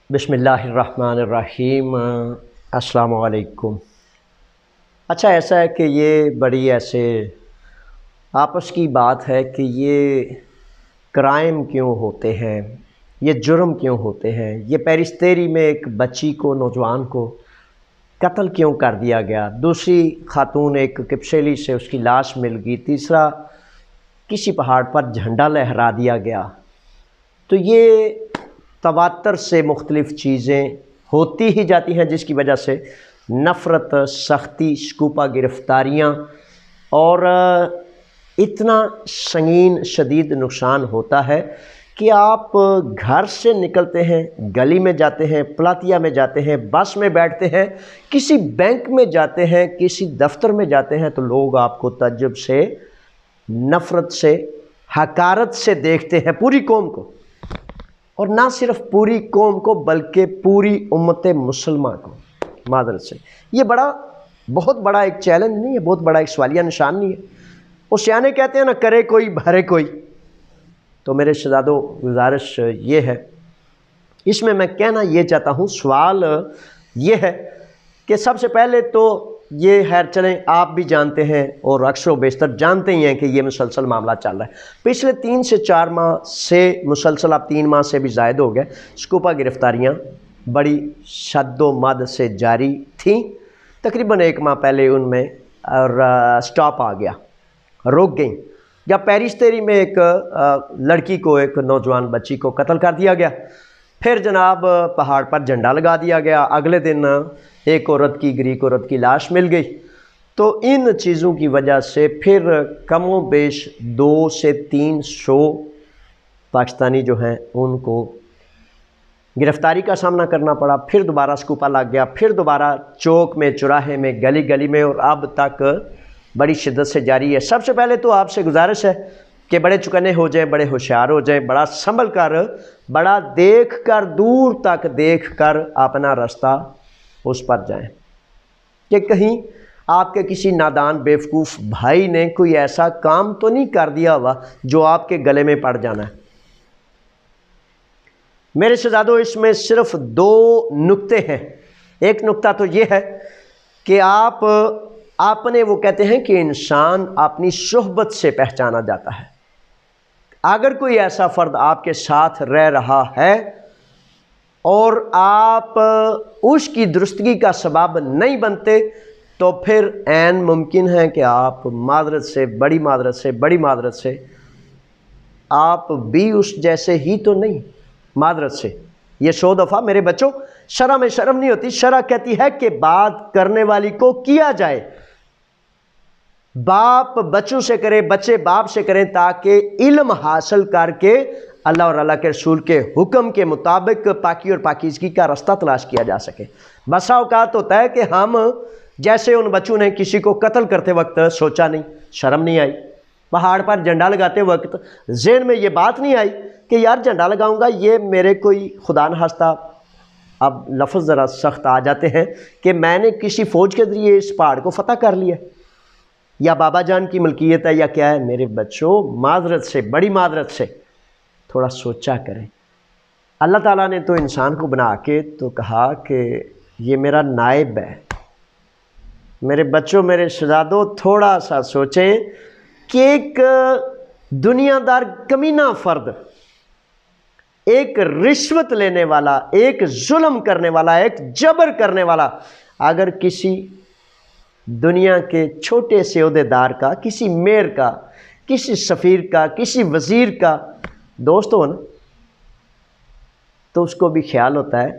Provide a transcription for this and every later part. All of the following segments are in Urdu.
بسم اللہ الرحمن الرحیم۔ السلام علیکم۔ اچھا، ایسا ہے کہ یہ بڑی ایسے آپس کی بات ہے کہ یہ کرائم کیوں ہوتے ہیں، یہ جرم کیوں ہوتے ہیں، یہ پیرستیری میں ایک بچی کو، نوجوان کو قتل کیوں کر دیا گیا، دوسری خاتون ایک کپشیلی سے اس کی لاش مل گئی، تیسرا کسی پہاڑ پر جھنڈا لہرا دیا گیا۔ تو یہ تواتر سے مختلف چیزیں ہوتی ہی جاتی ہیں، جس کی وجہ سے نفرت، سختی، شکوفہ گرفتاریاں اور اتنا سنگین شدید نقصان ہوتا ہے کہ آپ گھر سے نکلتے ہیں، گلی میں جاتے ہیں، پلاتیا میں جاتے ہیں، بس میں بیٹھتے ہیں، کسی بینک میں جاتے ہیں، کسی دفتر میں جاتے ہیں، تو لوگ آپ کو تعجب سے، نفرت سے، حقارت سے دیکھتے ہیں، پوری قوم کو، اور نہ صرف پوری قوم کو بلکہ پوری امت مسلمہ کو۔ معذرت سے یہ بہت بڑا ایک چیلنج نہیں ہے، بہت بڑا ایک سوالیہ نشان نہیں ہے۔ وہ سیانے کہتے ہیں نہ کرے کوئی بھرے کوئی۔ تو میرے شہزادوں، گزارش یہ ہے، اس میں میں کہنا یہ چاہتا ہوں، سوال یہ ہے کہ سب سے پہلے تو یہ خیر چلیں، آپ بھی جانتے ہیں اور اکثر و بیشتر جانتے ہی ہیں کہ یہ مسلسل معاملہ چل رہا ہے۔ پچھلے 3 سے 4 ماہ سے مسلسل، اب 3 ماہ سے بھی زائد ہو گئے، شکوفہ گرفتاریاں بڑی شد و مد سے جاری تھیں۔ تقریباً 1 ماہ پہلے ان میں سٹاپ آ گیا، رک گئیں، جب پیرستیری میں ایک لڑکی کو، ایک نوجوان بچی کو قتل کر دیا گیا، پھر جناب پہاڑ پر جھنڈا لگا دیا گیا، اگلے دن ایک عورت کی، گریک عورت کی لاش مل گئی۔ تو ان چیزوں کی وجہ سے پھر کم و بیش 200 سے 300 پاکستانی جو ہیں ان کو گرفتاری کا سامنا کرنا پڑا، پھر دوبارہ سکوپا لگ گیا، پھر دوبارہ چوک میں، چوراہے میں، گلی گلی میں، اور اب تک بڑی شدت سے جاری ہے۔ سب سے پہلے تو آپ سے گزارش ہے کہ بڑے چکنے ہو جائیں، بڑے ہوشیار ہو جائیں، بڑا سنبھل کر، بڑا دیکھ کر، دور تک دیکھ کر اپنا راستہ اس پر جائیں، کہ کہیں آپ کے کسی نادان بیوقوف بھائی نے کوئی ایسا کام تو نہیں کر دیا ہوا جو آپ کے گلے میں پڑ جانا ہے۔ میرے شہزادوں، اس میں صرف 2 نکتے ہیں۔ ایک نکتہ تو یہ ہے کہ آپ نے، وہ کہتے ہیں کہ انسان اپنی صحبت سے پہچانا جاتا ہے۔ اگر کوئی ایسا فرد آپ کے ساتھ رہ رہا ہے اور آپ اس کی درستگی کا سبب نہیں بنتے، تو پھر عین ممکن ہے کہ آپ معذرت سے، بڑی معذرت سے آپ بھی اس جیسے ہی تو نہیں، معذرت سے۔ یہ 100 دفعہ میرے بچوں، شرع میں شرم نہیں ہوتی، شرع کہتی ہے کہ بات کرنے والی کو کیا جائے، باپ بچوں سے کرے، بچے باپ سے کریں، تاکہ علم حاصل کر کے اللہ اور اللہ کے رسول کے حکم کے مطابق پاکی اور پاکیزگی کا راستہ تلاش کیا جا سکے۔ بسا اوقات ہوتا ہے کہ ہم جیسے ان بچوں نے کسی کو قتل کرتے وقت سوچا نہیں، شرم نہیں آئی، پہاڑ پر جھنڈا لگاتے وقت ذہن میں یہ بات نہیں آئی کہ یار جھنڈا لگاؤں گا، یہ میرے کوئی خدا نخواستہ، اب لفظ ذرا سخت آ جاتے ہیں، کہ میں نے کسی فوج کے ذریعے اس پہاڑ کو فتح کر لیا، یا بابا جان کی ملکیت ہے، یا کیا ہے۔ میرے بچوں، معذرت سے، بڑی معذرت سے تھوڑا سوچا کریں۔ اللہ تعالیٰ نے تو انسان کو بنا کے تو کہا کہ یہ میرا نائب ہے۔ میرے بچوں، میرے شہزادوں، تھوڑا سا سوچیں کہ ایک دنیا دار کمینہ فرد، ایک رشوت لینے والا، ایک ظلم کرنے والا، ایک جبر کرنے والا، اگر کسی دنیا کے چھوٹے سے عہدیدار کا، کسی میئر کا، کسی سفیر کا، کسی وزیر کا دوست ہو نا، تو اس کو بھی خیال ہوتا ہے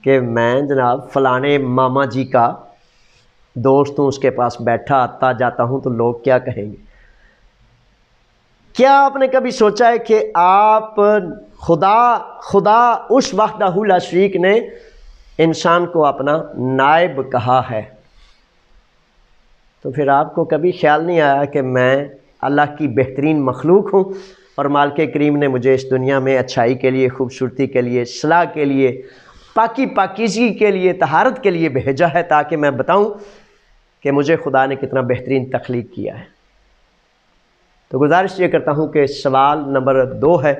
کہ میں جناب فلانے ماما جی کا دوست ہوں، اس کے پاس بیٹھا آتا جاتا ہوں، تو لوگ کیا کہیں گے۔ کیا آپ نے کبھی سوچا ہے کہ آپ خدا اس وحدہ لا شریک نے انسان کو اپنا نائب کہا ہے، تو پھر آپ کو کبھی خیال نہیں آیا کہ میں اللہ کی بہترین مخلوق ہوں، اور مالک کریم نے مجھے اس دنیا میں اچھائی کے لیے، خوبصورتی کے لیے، صلاح کے لیے، پاکیزگی کے لیے، طہارت کے لیے بھیجا ہے، تاکہ میں بتاؤں کہ مجھے خدا نے کتنا بہترین تخلیق کیا ہے۔ تو گزارش یہ کرتا ہوں کہ سوال نمبر 2 ہے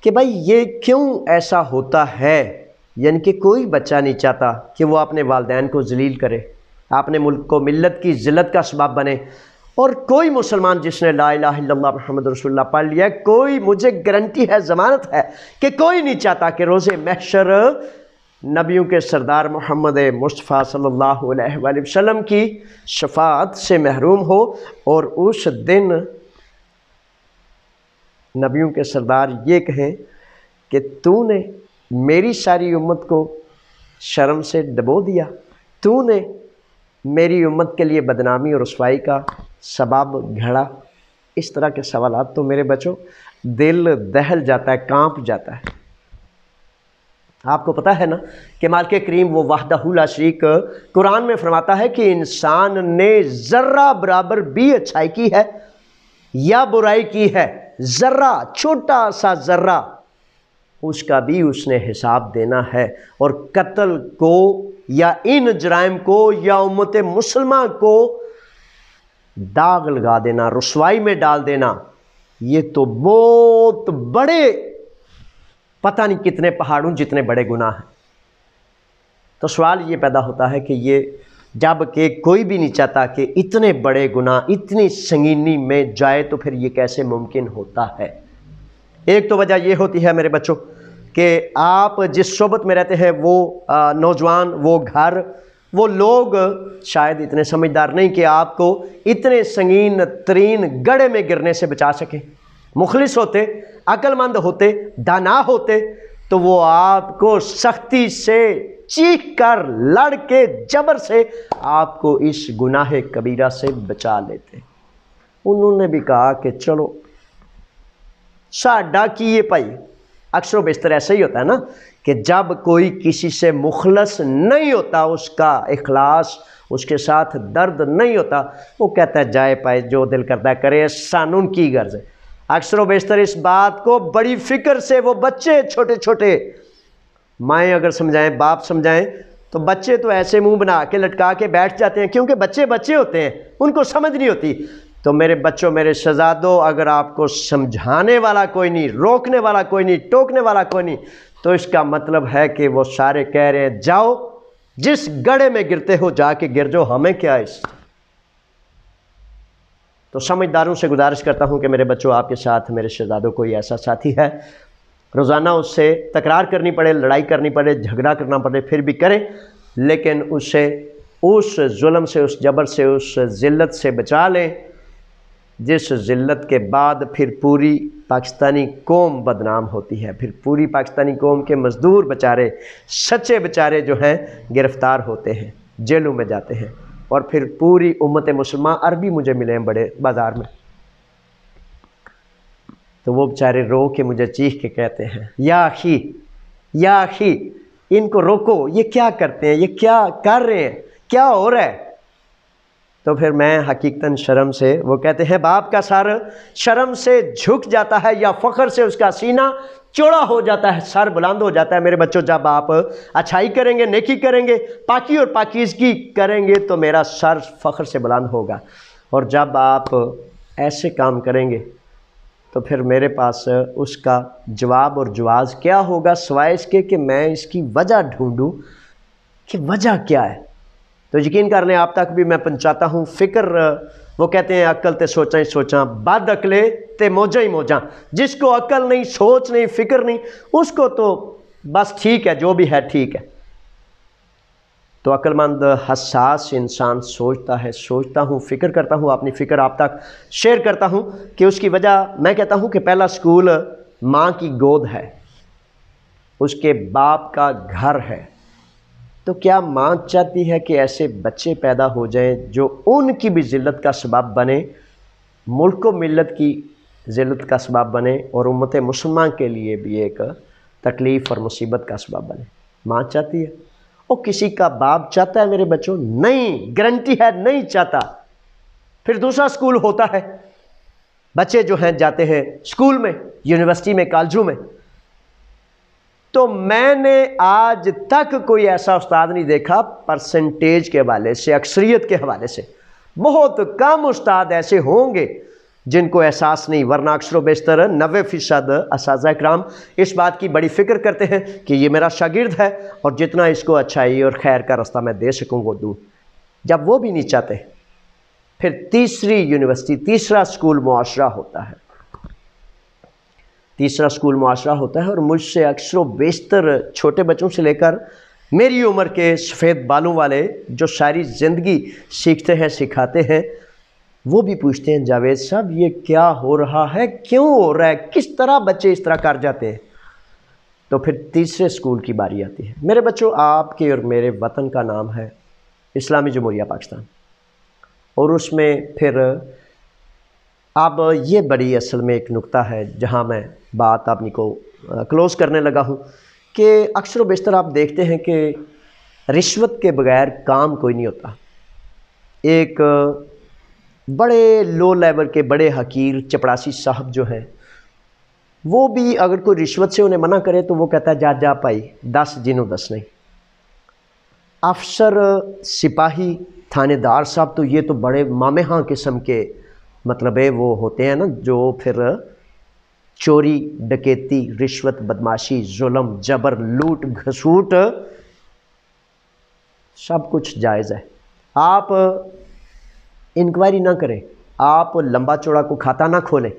کہ بھائی یہ کیوں ایسا ہوتا ہے، یعنی کہ کوئی بچہ نہیں چاہتا کہ وہ اپنے والدین کو ذلیل کرے، اپنے ملک کو ملت کی ذلت کا سبب بنے، اور کوئی مسلمان جس نے لا الہ الا اللہ محمد رسول اللہ پڑھ لیا ہے، کوئی، مجھے گارنٹی ہے، ضمانت ہے کہ کوئی نہیں چاہتا کہ روز محشر نبیوں کے سردار محمد مصطفیٰ صلی اللہ علیہ وآلہ وسلم کی شفاعت سے محروم ہو، اور اس دن نبیوں کے سردار یہ کہیں کہ تو نے میری ساری امت کو شرم سے ڈبو دیا، تو نے میری امت کے لیے بدنامی اور رسوائی کا سبب گھڑا۔ اس طرح کے سوالات تو میرے بچوں دل دہل جاتا ہے، کانپ جاتا ہے۔ آپ کو پتہ ہے نا کہ مالک کریم وہ وحدہ لا شریک قرآن میں فرماتا ہے کہ انسان نے ذرہ برابر بھی اچھائی کی ہے یا برائی کی ہے، ذرہ، چھوٹا سا ذرہ، اس کا بھی اس نے حساب دینا ہے۔ اور قتل کو یا ان جرائم کو یا امت مسلمہ کو داغ لگا دینا، رسوائی میں ڈال دینا، یہ تو بہت بڑے، پتہ نہیں کتنے پہاڑوں جتنے بڑے گناہ ہیں۔ تو سوال یہ پیدا ہوتا ہے کہ یہ جب کہ کوئی بھی نہیں چاہتا کہ اتنے بڑے گناہ اتنی سنگینی میں جائے تو پھر یہ کیسے ممکن ہوتا ہے؟ ایک تو وجہ یہ ہوتی ہے میرے بچوں کہ آپ جس صحبت میں رہتے ہیں وہ نوجوان، وہ گھر، وہ لوگ شاید اتنے سمجھدار نہیں کہ آپ کو اتنے سنگین ترین گڑھے میں گرنے سے بچا سکیں۔ مخلص ہوتے، عقل مند ہوتے، دانا ہوتے تو وہ آپ کو سختی سے چیخ کر لڑ کے جبر سے آپ کو اس گناہ کبیرہ سے بچا لیتے۔ انہوں نے بھی کہا کہ چلو ساڈا کیے پائی۔ اکثر و بیشتر ایسا ہی ہوتا ہے نا کہ جب کوئی کسی سے مخلص نہیں ہوتا، اس کا اخلاص، اس کے ساتھ درد نہیں ہوتا، وہ کہتا ہے جائے پائے جو دل کرتا ہے کرے، سانوں کی غرض ہے۔ اکثر و بیشتر اس بات کو بڑی فکر سے وہ بچے چھوٹے چھوٹے، مائیں اگر سمجھائیں، باپ سمجھائیں، تو بچے تو ایسے منہ بنا کے لٹکا کے بیٹھ جاتے ہیں، کیونکہ بچے بچے ہوتے ہیں، ان کو سمجھ نہیں ہوتی۔ تو میرے بچوں، میرے شہزادوں، اگر آپ کو سمجھانے والا کوئی نہیں، روکنے والا کوئی نہیں، ٹوکنے والا کوئی نہیں، تو اس کا مطلب ہے کہ وہ سارے کہہ رہے ہیں جاؤ جس گڑھے میں گرتے ہو جا کے گر جاؤ، ہمیں کیا اس۔ تو سمجھداروں سے گزارش کرتا ہوں کہ میرے بچوں، آپ کے ساتھ میرے شہزادوں کوئی ایسا ساتھی ہے، روزانہ اس سے تکرار کرنی پڑے، لڑائی کرنی پڑے، جھگڑا کرنا پڑے، پھر بھی کریں، لیکن اسے اس ظلم سے، اس جبر سے، اس ذلت سے بچا لیں جس ذلت کے بعد پھر پوری پاکستانی قوم بدنام ہوتی ہے، پھر پوری پاکستانی قوم کے مزدور بیچارے، سچے بیچارے جو ہیں گرفتار ہوتے ہیں، جیلوں میں جاتے ہیں، اور پھر پوری امت مسلمہ، عربی مجھے ملے ہیں بڑے بازار میں، تو وہ بیچارے رو کے مجھے چیخ کے کہتے ہیں یا اخی، یا اخی، ان کو روکو، یہ کیا کرتے ہیں، یہ کیا کر رہے ہیں، کیا ہو رہا ہے؟ تو پھر میں حقیقتاً شرم سے، وہ کہتے ہیں باپ کا سر شرم سے جھک جاتا ہے یا فخر سے اس کا سینہ چوڑا ہو جاتا ہے، سر بلند ہو جاتا ہے۔ میرے بچوں، جب آپ اچھائی کریں گے، نیکی کریں گے، پاکی اور پاکیزگی کریں گے تو میرا سر فخر سے بلند ہوگا، اور جب آپ ایسے کام کریں گے تو پھر میرے پاس اس کا جواب اور جواز کیا ہوگا سوائے اس کے کہ میں اس کی وجہ ڈھونڈوں کہ وجہ کیا ہے۔ تو یقین کر لیں آپ تک بھی میں پہنچاتا ہوں فکر، وہ کہتے ہیں عقل تے سوچاں ہی سوچاں، بد عقلے تے موجاں ہی موجاں۔ جس کو عقل نہیں، سوچ نہیں، فکر نہیں، اس کو تو بس ٹھیک ہے، جو بھی ہے ٹھیک ہے۔ تو عقل مند حساس انسان سوچتا ہے، سوچتا ہوں، فکر کرتا ہوں، اپنی فکر آپ تک شیئر کرتا ہوں کہ اس کی وجہ میں کہتا ہوں کہ پہلا سکول ماں کی گود ہے، اس کے باپ کا گھر ہے۔ تو کیا ماں چاہتی ہے کہ ایسے بچے پیدا ہو جائیں جو ان کی بھی ذلت کا سبب بنے، ملک و ملت کی ذلت کا سبب بنے، اور امت مسلمہ کے لیے بھی ایک تکلیف اور مصیبت کا سبب بنے؟ ماں چاہتی ہے؟ اور کسی کا باپ چاہتا ہے میرے بچوں؟ نہیں، گارنٹی ہے نہیں چاہتا۔ پھر دوسرا سکول ہوتا ہے، بچے جو ہیں جاتے ہیں سکول میں، یونیورسٹی میں، کالجوں میں، تو میں نے آج تک کوئی ایسا استاد نہیں دیکھا پرسنٹیج کے حوالے سے، اکثریت کے حوالے سے، بہت کم استاد ایسے ہوں گے جن کو احساس نہیں، ورنہ اکثر و بیشتر 90% اساتذہ کرام اس بات کی بڑی فکر کرتے ہیں کہ یہ میرا شاگرد ہے اور جتنا اس کو اچھائی اور خیر کا رستہ میں دے سکوں وہ دوں۔ جب وہ بھی نہیں چاہتے، پھر تیسری یونیورسٹی، تیسرا سکول معاشرہ ہوتا ہے، تیسرا سکول معاشرہ ہوتا ہے۔ اور مجھ سے اکثر و بیشتر چھوٹے بچوں سے لے کر میری عمر کے سفید بالوں والے جو ساری زندگی سیکھتے ہیں، سکھاتے ہیں، وہ بھی پوچھتے ہیں جاوید صاحب یہ کیا ہو رہا ہے، کیوں ہو رہا ہے، کس طرح بچے اس طرح کر جاتے ہیں؟ تو پھر تیسرے سکول کی باری آتی ہے۔ میرے بچوں، آپ کے اور میرے وطن کا نام ہے اسلامی جمہوریہ پاکستان، اور اس میں پھر اب یہ بڑی اصل میں ایک نقطہ ہے جہاں میں بات اپنی کو کلوز کرنے لگا ہوں کہ اکثر و بیشتر آپ دیکھتے ہیں کہ رشوت کے بغیر کام کوئی نہیں ہوتا۔ ایک بڑے لو لیول کے بڑے حقیر چپڑاسی صاحب جو ہیں، وہ بھی اگر کوئی رشوت سے انہیں منع کرے تو وہ کہتا ہے جا جا پائی 10 جنوں 10 نہیں۔ افسر، سپاہی، تھانے دار صاحب تو یہ تو بڑے مامہاں قسم کے مطلب ہے وہ ہوتے ہیں نا، جو پھر چوری، ڈکیتی، رشوت، بدماشی، ظلم، جبر، لوٹ گھسوٹ سب کچھ جائز ہے۔ آپ انکوائری نہ کریں، آپ لمبا چوڑا کو کھاتا نہ کھولیں،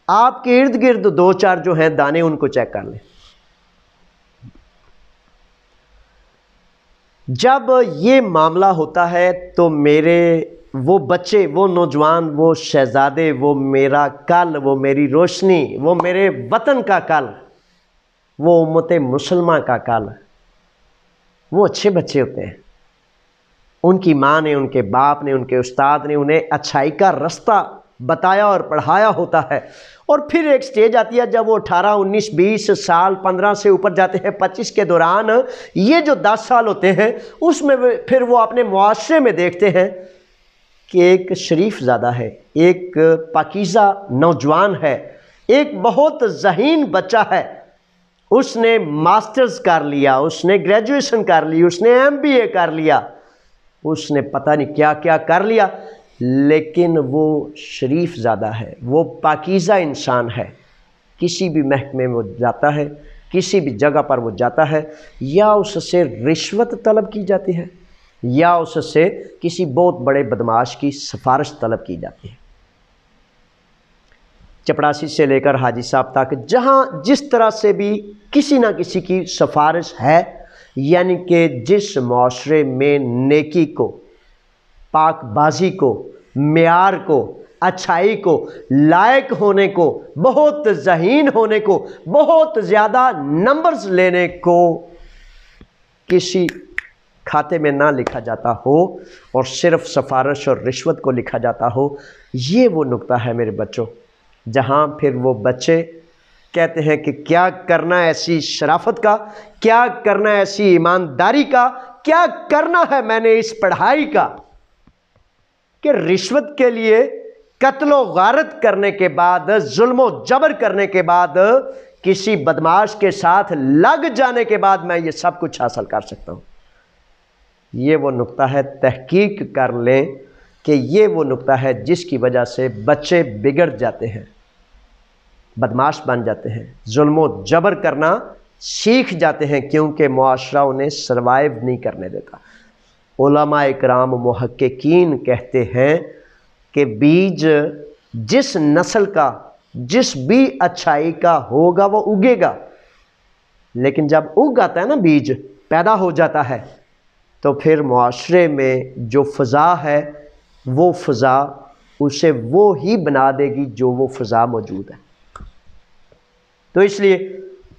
آپ کے ارد گرد 2-4 جو ہیں دانے ان کو چیک کر لیں۔ جب یہ معاملہ ہوتا ہے تو میرے وہ بچے، وہ نوجوان، وہ شہزادے، وہ میرا کل، وہ میری روشنی، وہ میرے وطن کا کل، وہ امت مسلمہ کا کل، وہ اچھے بچے ہوتے ہیں۔ ان کی ماں نے، ان کے باپ نے، ان کے استاد نے انہیں اچھائی کا رستہ بتایا اور پڑھایا ہوتا ہے۔ اور پھر ایک سٹیج آتی ہے جب وہ 18، 19، 20 سال، 15 سے اوپر جاتے ہیں، 25 کے دوران یہ جو 10 سال ہوتے ہیں اس میں پھر وہ اپنے معاشرے میں دیکھتے ہیں کہ ایک شریف زادہ ہے، ایک پاکیزہ نوجوان ہے، ایک بہت ذہین بچہ ہے، اس نے ماسٹرز کر لیا، اس نے گریجویشن کر لی، اس نے MBA کر لیا، اس نے پتہ نہیں کیا کیا کر لیا، لیکن وہ شریف زادہ ہے، وہ پاکیزہ انسان ہے۔ کسی بھی محکمے میں وہ جاتا ہے، کسی بھی جگہ پر وہ جاتا ہے، یا اس سے رشوت طلب کی جاتی ہے یا اس سے کسی بہت بڑے بدماش کی سفارش طلب کی جاتی ہے۔ چپڑاسی سے لے کر حاجی صاحب تک جہاں جس طرح سے بھی کسی نہ کسی کی سفارش ہے، یعنی کہ جس معاشرے میں نیکی کو، پاک بازی کو، معیار کو، اچھائی کو، لائق ہونے کو، بہت ذہین ہونے کو، بہت زیادہ نمبرز لینے کو کسی کھاتے میں نہ لکھا جاتا ہو اور صرف سفارش اور رشوت کو لکھا جاتا ہو، یہ وہ نقطہ ہے میرے بچوں جہاں پھر وہ بچے کہتے ہیں کہ کیا کرنا ہے ایسی شرافت کا، کیا کرنا ہے ایسی ایمانداری کا، کیا کرنا ہے میں نے اس پڑھائی کا کہ رشوت کے لیے قتل و غارت کرنے کے بعد، ظلم و جبر کرنے کے بعد، کسی بدماش کے ساتھ لگ جانے کے بعد میں یہ سب کچھ حاصل کر سکتا ہوں۔ یہ وہ نقطہ ہے، تحقیق کر لیں کہ یہ وہ نقطہ ہے جس کی وجہ سے بچے بگڑ جاتے ہیں، بدماش بن جاتے ہیں، ظلم و جبر کرنا سیکھ جاتے ہیں، کیونکہ معاشرہ انہیں سروائیو نہیں کرنے دیتا۔ علماء اکرام محققین کہتے ہیں کہ بیج جس نسل کا، جس بھی اچھائی کا ہوگا وہ اگے گا، لیکن جب اگ آتا ہے نا، بیج پیدا ہو جاتا ہے، تو پھر معاشرے میں جو فضا ہے وہ فضا اسے وہ ہی بنا دے گی جو وہ فضا موجود ہے۔ تو اس لیے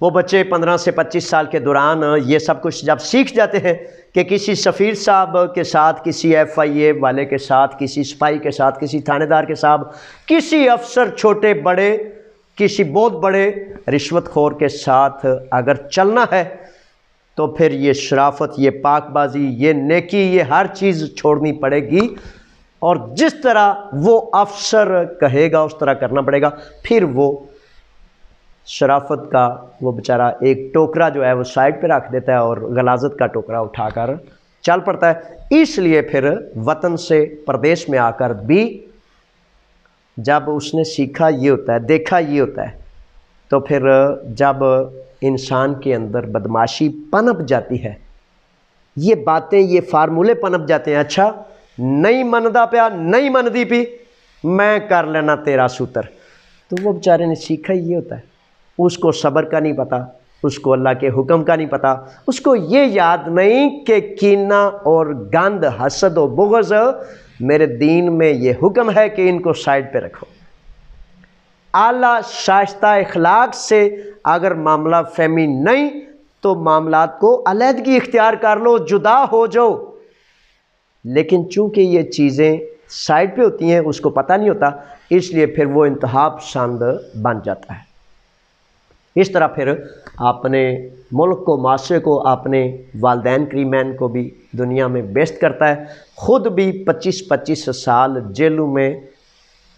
وہ بچے 15 سے 25 سال کے دوران یہ سب کچھ جب سیکھ جاتے ہیں کہ کسی سفیر صاحب کے ساتھ، کسی FIA والے کے ساتھ، کسی سپاہی کے ساتھ، کسی تھانے دار کے ساتھ، کسی افسر چھوٹے بڑے، کسی بہت بڑے رشوت خور کے ساتھ اگر چلنا ہے تو پھر یہ شرافت، یہ پاک بازی، یہ نیکی، یہ ہر چیز چھوڑنی پڑے گی، اور جس طرح وہ افسر کہے گا اس طرح کرنا پڑے گا۔ پھر وہ شرافت کا وہ بیچارہ ایک ٹوکرا جو ہے وہ سائڈ پہ رکھ دیتا ہے اور غلاظت کا ٹوکرا اٹھا کر چل پڑتا ہے۔ اس لیے پھر وطن سے پردیش میں آ کر بھی جب اس نے سیکھا یہ ہوتا ہے، دیکھا یہ ہوتا ہے، تو پھر جب انسان کے اندر بدماشی پنپ جاتی ہے، یہ باتیں، یہ فارمولے پنپ جاتے ہیں، اچھا نہیں مندا پیا، نہیں مندی پی، میں کر لینا تیرا سوتر، تو وہ بیچارے نے سیکھا یہ ہوتا ہے، اس کو صبر کا نہیں پتہ، اس کو اللہ کے حکم کا نہیں پتہ، اس کو یہ یاد نہیں کہ کینہ اور گند، حسد و بغض، میرے دین میں یہ حکم ہے کہ ان کو سائڈ پہ رکھو۔ اعلیٰ شائستہ اخلاق سے اگر معاملہ فہمی نہیں تو معاملات کو علیحدگی اختیار کر لو، جدا ہو جاؤ، لیکن چونکہ یہ چیزیں سائڈ پہ ہوتی ہیں، اس کو پتہ نہیں ہوتا، اس لیے پھر وہ انتہا پسند بن جاتا ہے۔ اس طرح پھر اپنے ملک کو، معاشرے کو، اپنے والدین کریمین کو بھی دنیا میں بیست کرتا ہے، خود بھی 25 سال جیلوں میں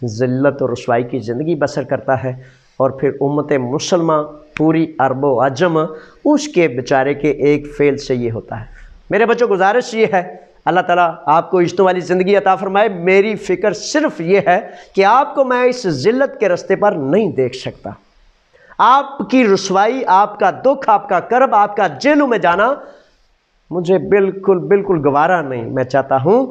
ذلت اور رسوائی کی زندگی بسر کرتا ہے، اور پھر امت مسلمہ پوری عرب و عجم اس کے بیچارے کے ایک فعل سے یہ ہوتا ہے۔ میرے بچوں، گزارش یہ ہے، اللہ تعالیٰ آپ کو عزتوں والی زندگی عطا فرمائے۔ میری فکر صرف یہ ہے کہ آپ کو میں اس ذلت کے رستے پر نہیں دیکھ سکتا، آپ کی رسوائی، آپ کا دکھ، آپ کا کرب، آپ کا جیلوں میں جانا مجھے بالکل گوارا نہیں۔ میں چاہتا ہوں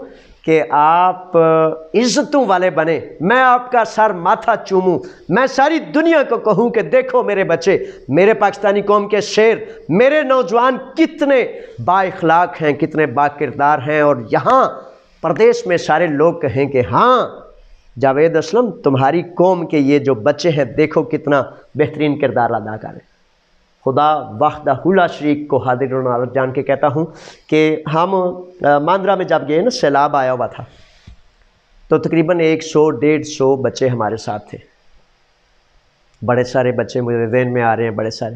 کہ آپ عزتوں والے بنیں، میں آپ کا سر ماتھا چوموں، میں ساری دنیا کو کہوں کہ دیکھو میرے بچے، میرے پاکستانی قوم کے شیر، میرے نوجوان کتنے با اخلاق ہیں، کتنے با کردار ہیں، اور یہاں پردیش میں سارے لوگ کہیں کہ ہاں جاوید اسلم تمہاری قوم کے یہ جو بچے ہیں دیکھو کتنا بہترین کردار ادا کریں۔ خدا وحدہ لا شریک کو حاضر و ناظر جان کے کہتا ہوں کہ ہم ماندرا میں جب گئے نا، سیلاب آیا ہوا تھا، تو تقریباً 100-150 بچے ہمارے ساتھ تھے، بڑے سارے بچے مجھے ذہن میں آ رہے ہیں، بڑے سارے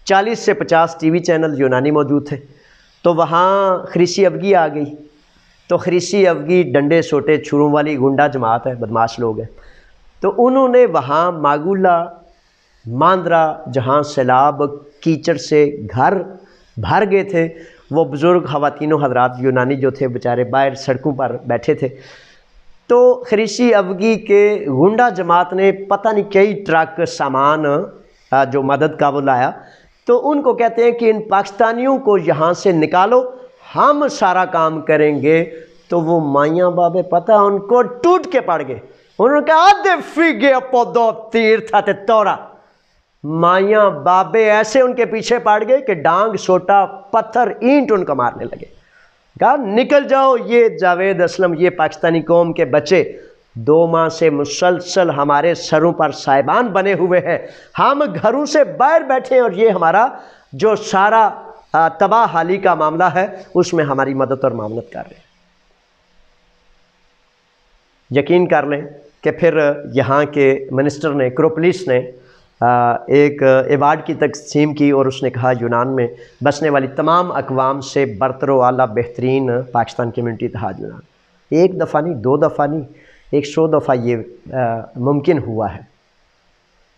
40 سے 50 ٹی وی چینل یونانی موجود تھے۔ تو وہاں خریسی افگی آ گئی، تو خریسی افگی ڈنڈے سوٹے چھروں والی گنڈا جماعت ہے، بدماش لوگ ہیں، تو انہوں نے وہاں ماگولا، ماندرا، جہاں سیلاب کیچڑ سے گھر بھر گئے تھے، وہ بزرگ خواتین و حضرات یونانی جو تھے بیچارے باہر سڑکوں پر بیٹھے تھے، تو خریسی افگی کے گنڈا جماعت نے پتہ نہیں کئی ٹرک سامان جو مدد کا وہ لایا، تو ان کو کہتے ہیں کہ ان پاکستانیوں کو یہاں سے نکالو، ہم سارا کام کریں گے۔ تو وہ مائیاں بابے پتہ ان کو ٹوٹ کے پڑ گئے، انہوں نے کہا آدھے فیگے پودو تیر تھا تے تورا، مائیاں بابے ایسے ان کے پیچھے پڑ گئے کہ ڈانگ، سوٹا، پتھر، اینٹ ان کو مارنے لگے۔ کہا نکل جاؤ، یہ جاوید اسلم، یہ پاکستانی قوم کے بچے 2 ماہ سے مسلسل ہمارے سروں پر سائبان بنے ہوئے ہیں، ہم گھروں سے باہر بیٹھے ہیں، اور یہ ہمارا جو سارا تباہ حالی کا معاملہ ہے اس میں ہماری مدد اور معاونت کر رہے ہیں۔ یقین کر لیں کہ پھر یہاں کے منسٹر نے، کروپولیس نے ایک ایوارڈ کی تقسیم کی، اور اس نے کہا یونان میں بسنے والی تمام اقوام سے برتر و اعلیٰ بہترین پاکستان کمیونٹی اتحاد یونان۔ 1 دفعہ نہیں، 2 دفعہ نہیں، 100 دفعہ یہ ممکن ہوا ہے۔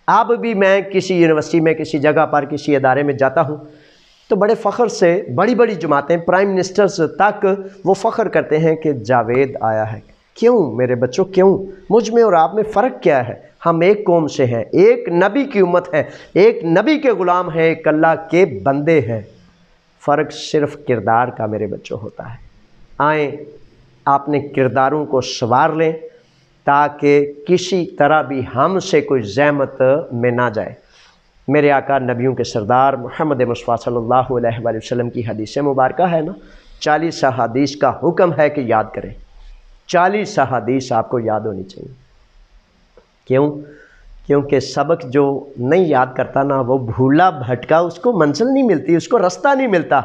اب بھی میں کسی یونیورسٹی میں، کسی جگہ پر، کسی ادارے میں جاتا ہوں تو بڑے فخر سے بڑی جماعتیں، پرائم منسٹرز تک وہ فخر کرتے ہیں کہ جاوید آیا ہے۔ کیوں میرے بچوں، کیوں؟ مجھ میں اور آپ میں فرق کیا ہے؟ ہم ایک قوم سے ہیں، ایک نبی کی امت ہے، ایک نبی کے غلام ہیں، ایک اللہ کے بندے ہیں۔ فرق صرف کردار کا میرے بچوں ہوتا ہے۔ آئیں اپنے کرداروں کو سنوار لیں تاکہ کسی طرح بھی ہم سے کوئی زحمت میں نہ جائے۔ میرے آقا نبیوں کے سردار محمد مصطفیٰ صلی اللہ علیہ وآلہ وسلم کی حدیث مبارکہ ہے نا، 40 احادیث کا حکم ہے کہ یاد کریں۔ 40 احادیث آپ کو یاد ہونی چاہیے۔ کیوں؟ کیونکہ سبق جو نہیں یاد کرتا نا، وہ بھولا بھٹکا، اس کو منزل نہیں ملتی، اس کو رستہ نہیں ملتا۔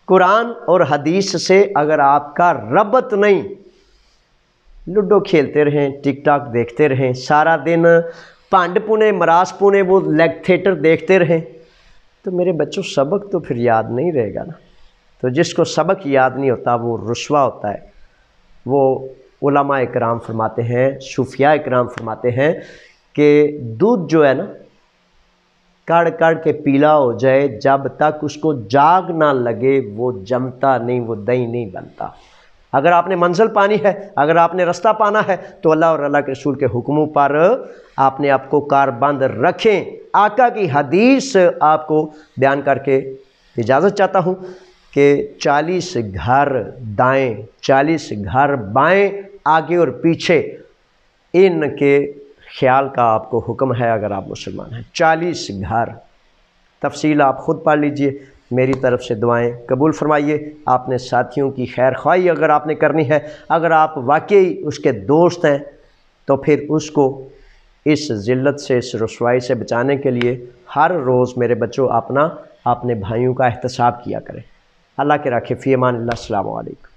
قرآن اور حدیث سے اگر آپ کا ربط نہیں، لوڈو کھیلتے رہیں، ٹک ٹاک دیکھتے رہیں، سارا دن پانڈ پونے، مراس پونے، وہ لیگ تھیٹر دیکھتے رہیں، تو میرے بچوں سبق تو پھر یاد نہیں رہے گا نا۔ تو جس کو سبق یاد نہیں ہوتا وہ رسوا ہوتا ہے۔ وہ علماء اکرام فرماتے ہیں، صوفیاء اکرام فرماتے ہیں کہ دودھ جو ہے نا، کڑ کڑ کے پیلا ہو جائے، جب تک اس کو جاگ نہ لگے وہ جمتا نہیں، وہ دہی نہیں بنتا۔ اگر آپ نے منزل پانی ہے، اگر آپ نے رستہ پانا ہے تو اللہ اور اللہ کے رسول کے حکموں پر آپ نے آپ کو کاربند رکھیں۔ آقا کی حدیث آپ کو بیان کر کے اجازت چاہتا ہوں کہ 40 گھر دائیں، 40 گھر بائیں، آگے اور پیچھے، ان کے خیال کا آپ کو حکم ہے اگر آپ مسلمان ہیں۔ 40 گھر، تفصیل آپ خود پڑھ لیجئے۔ میری طرف سے دعائیں قبول فرمائیے۔ آپ نے ساتھیوں کی خیر خواہی اگر آپ نے کرنی ہے، اگر آپ واقعی اس کے دوست ہیں تو پھر اس کو اس ذلت سے، اس رسوائی سے بچانے کے لیے ہر روز میرے بچوں اپنے بھائیوں کا احتساب کیا کریں۔ اللہ کے راکھے، فی امان اللہ، السلام علیکم۔